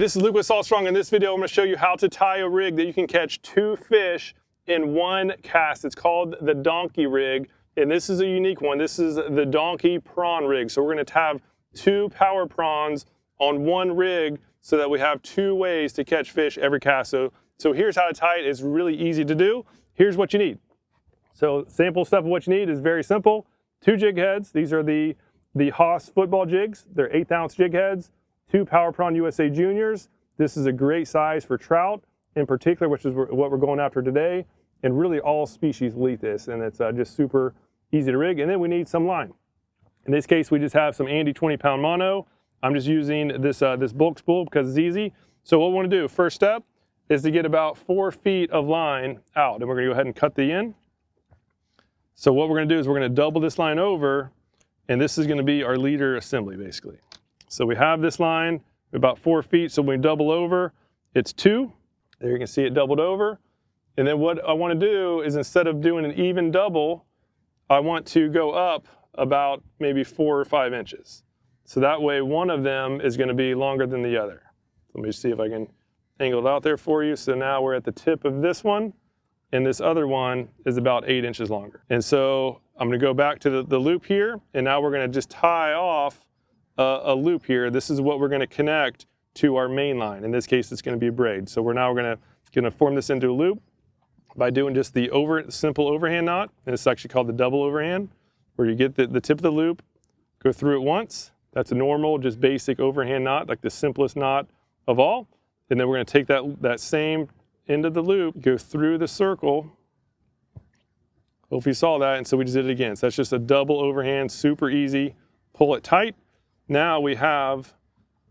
This is Luke with Salt Strong. In this video, I'm going to show you how to tie a rig that you can catch 2 fish in one cast. It's called the donkey rig, and this is a unique one. This is the donkey prawn rig. So we're going to have 2 power prawns on one rig so that we have 2 ways to catch fish every cast. So here's how to tie it. It's really easy to do. Here's what you need. So sample stuff of what you need is very simple. 2 jig heads. These are the Haas football jigs. They're 1/8 ounce jig heads. 2 Power Prawn USA Juniors. This is a great size for trout in particular, which is what we're going after today. And really all species will eat this, and it's just super easy to rig. And then we need some line. In this case, we just have some Andy 20-pound mono. I'm just using this bulk spool because it's easy. So what we want to do, first step, is to get about 4 feet of line out. And we're going to go ahead and cut the end. So what we're going to do is we're going to double this line over, and this is going to be our leader assembly, basically. So we have this line about 4 feet, so when we double over, it's 2. There you can see it doubled over. And then what I want to do is, instead of doing an even double, I want to go up about maybe 4 or 5 inches. So that way one of them is going to be longer than the other. Let me see if I can angle it out there for you. So now we're at the tip of this one, and this other one is about 8 inches longer. And so I'm going to go back to the loop here, and now we're going to just tie off a loop here. This is what we're going to connect to our main line. In this case, it's going to be a braid. So we're now going to form this into a loop by doing just the simple overhand knot. And it's actually called the double overhand, where you get the tip of the loop, go through it once. That's a normal, just basic overhand knot, like the simplest knot of all. And then we're going to take that same end of the loop, go through the circle. Hope you saw that. And so we just did it again. So that's just a double overhand, super easy. Pull it tight. Now we have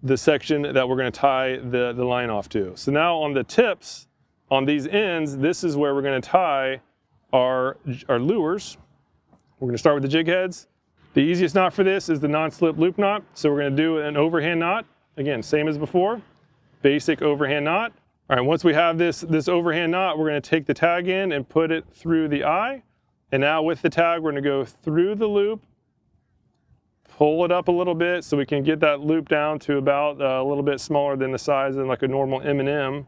the section that we're going to tie the line off to. So now on the tips, on these ends, this is where we're going to tie our lures. We're going to start with the jig heads. The easiest knot for this is the non-slip loop knot. So we're going to do an overhand knot. Again, same as before, basic overhand knot. All right, once we have this overhand knot, we're going to take the tag in and put it through the eye. And now with the tag, we're going to go through the loop, pull it up a little bit so we can get that loop down to about a little bit smaller than the size of like a normal M&M.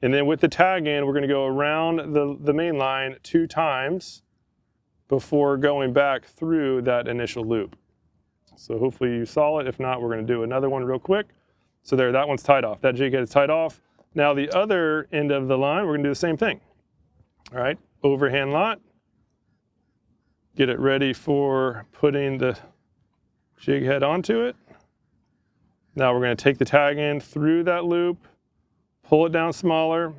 And then with the tag in, we're going to go around the main line 2 times before going back through that initial loop. So hopefully you saw it. If not, we're going to do another one real quick. So there, that one's tied off. That jig head is tied off. Now the other end of the line, we're going to do the same thing. All right, overhand knot. Get it ready for putting the jig head onto it. Now we're going to take the tag in through that loop, pull it down smaller,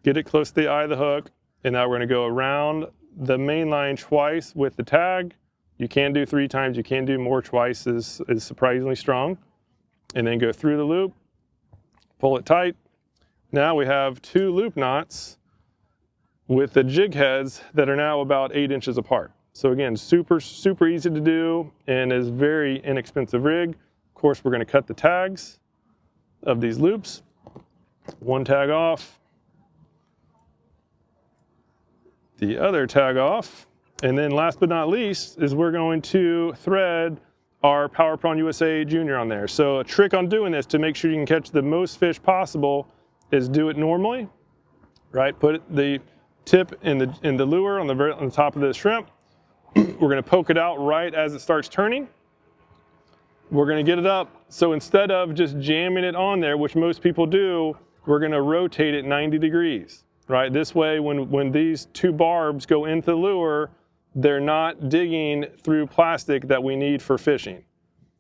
get it close to the eye of the hook, and now we're going to go around the main line twice with the tag. You can do 3 times, you can do more. Twice is surprisingly strong. And then go through the loop, pull it tight. Now we have 2 loop knots with the jig heads that are now about 8 inches apart. So again, super easy to do and is very inexpensive rig. Of course, we're going to cut the tags of these loops. 1 tag off, the other tag off, and then last but not least is we're going to thread our Power Prawn USA Junior on there. So a trick on doing this to make sure you can catch the most fish possible is do it normally, right? Put the tip in the lure on the top of the shrimp. We're going to poke it out right as it starts turning. We're going to get it up. So instead of just jamming it on there, which most people do, we're going to rotate it 90 degrees, right? This way, when these 2 barbs go into the lure, they're not digging through plastic that we need for fishing.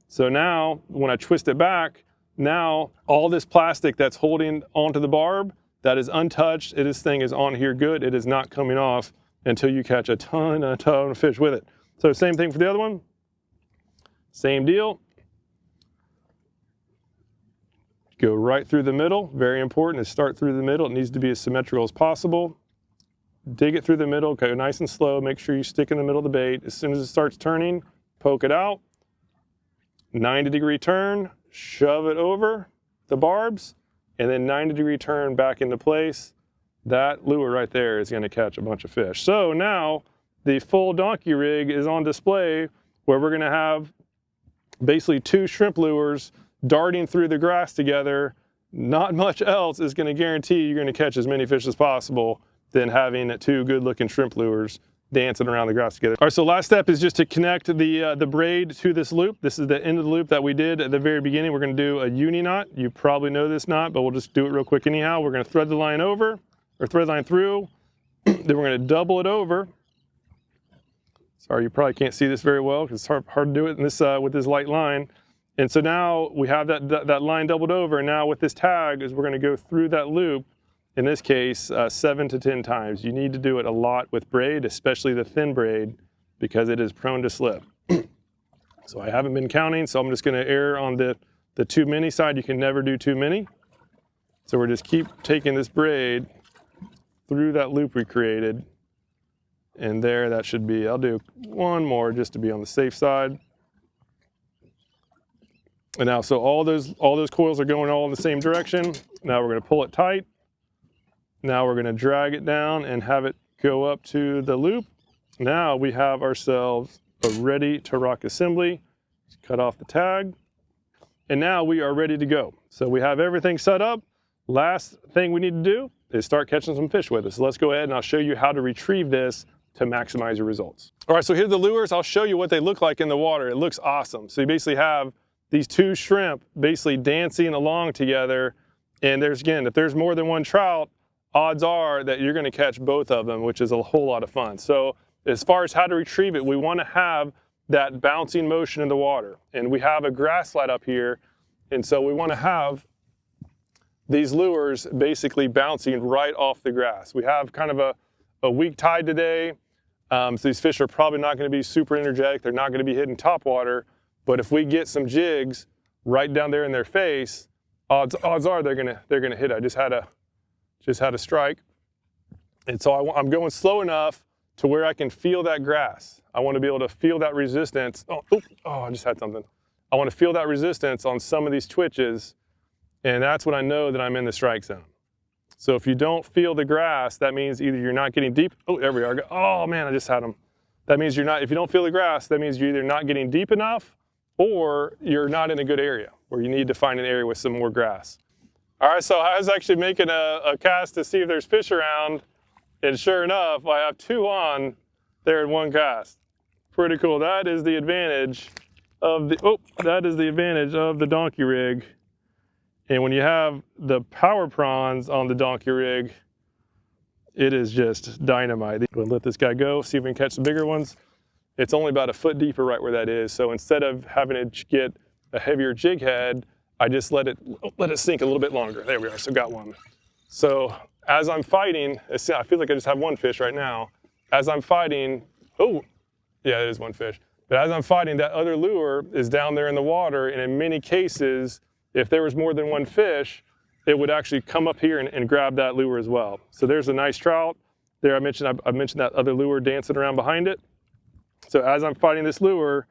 So now, when I twist it back, now all this plastic that's holding onto the barb, that is untouched, this thing is on here good. It is not coming off until you catch a ton of fish with it. So same thing for the other one. Same deal. Go right through the middle. Very important is start through the middle. It needs to be as symmetrical as possible. Dig it through the middle, go nice and slow. Make sure you stick in the middle of the bait. As soon as it starts turning, poke it out. 90-degree turn, shove it over the barbs, and then 90-degree turn back into place. That lure right there is going to catch a bunch of fish. So now the full donkey rig is on display, where we're going to have basically 2 shrimp lures darting through the grass together, not much else is going to guarantee you're going to catch as many fish as possible than having 2 good looking shrimp lures dancing around the grass together. All right, so last step is just to connect the braid to this loop. This is the end of the loop that we did at the very beginning. We're going to do a uni knot. You probably know this knot, but we'll just do it real quick anyhow. We're going to thread the line over, or thread the line through. Then we're going to double it over. Sorry, you probably can't see this very well because it's hard to do it in this with this light line. And so now we have that line doubled over, and now with this tag is we're going to go through that loop, in this case 7 to 10 times. You need to do it a lot with braid, especially the thin braid, because it is prone to slip. So I haven't been counting, so I'm just going to err on the too many side. You can never do too many. So we're just keep taking this braid through that loop we created. And there, that should be, I'll do one more just to be on the safe side. And now, so all those coils are going all in the same direction. Now we're going to pull it tight. Now we're going to drag it down and have it go up to the loop. Now we have ourselves a ready to rock assembly. Just cut off the tag. And now we are ready to go. So we have everything set up. Last thing we need to do is start catching some fish with us. So let's go ahead and I'll show you how to retrieve this to maximize your results. All right, so here are the lures. I'll show you what they look like in the water. It looks awesome. So you basically have these 2 shrimp basically dancing along together. And there's, again, if there's more than 1 trout, odds are that you're going to catch both of them, which is a whole lot of fun. So as far as how to retrieve it, we want to have that bouncing motion in the water. And we have a grass slide up here. And so we want to have these lures basically bouncing right off the grass. We have kind of a weak tide today. So these fish are probably not going to be super energetic. They're not going to be hitting top water. But if we get some jigs right down there in their face, odds are they're gonna hit it. I just had a strike, and so I'm going slow enough to where I can feel that grass. I want to be able to feel that resistance. Oh, I just had something. I want to feel that resistance on some of these twitches, and that's when I know that I'm in the strike zone. So if you don't feel the grass, that means either you're not getting deep. Oh, there we are. Oh man, I just had them. That means if you don't feel the grass, that means you're either not getting deep enough or you're not in a good area where you need to find an area with some more grass. All right, so I was actually making a cast to see if there's fish around, and sure enough, I have 2 on there in 1 cast. Pretty cool. That is the advantage of the donkey rig. And when you have the Power Prawns on the donkey rig, it is just dynamite. We'll let this guy go, see if we can catch some bigger ones. It's only about a foot deeper right where that is. So instead of having to get a heavier jig head, I just let it sink a little bit longer. There we are, so got one. So as I'm fighting, I feel like I just have 1 fish right now. As I'm fighting, oh, yeah, it is 1 fish. But as I'm fighting, that other lure is down there in the water, and in many cases, if there was more than 1 fish, it would actually come up here and grab that lure as well. So there's a nice trout. There I mentioned that other lure dancing around behind it. So as I'm fighting this lure,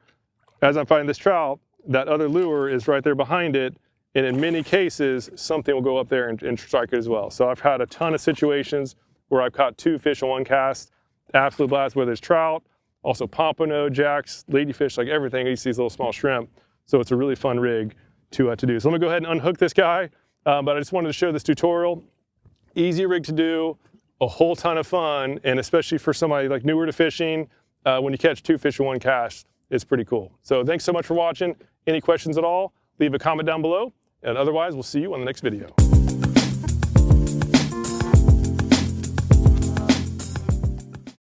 as I'm fighting this trout, that other lure is right there behind it, and in many cases, something will go up there and strike it as well. So I've had a ton of situations where I've caught 2 fish in 1 cast, absolute blast, whether it's trout, also pompano, jacks, ladyfish, like everything. You see these little small shrimp. So it's a really fun rig to do. So let me go ahead and unhook this guy, but I just wanted to show this tutorial. Easy rig to do, a whole ton of fun, and especially for somebody like newer to fishing, when you catch 2 fish in 1 cast, it's pretty cool. So thanks so much for watching. Any questions at all, leave a comment down below. And otherwise, we'll see you on the next video.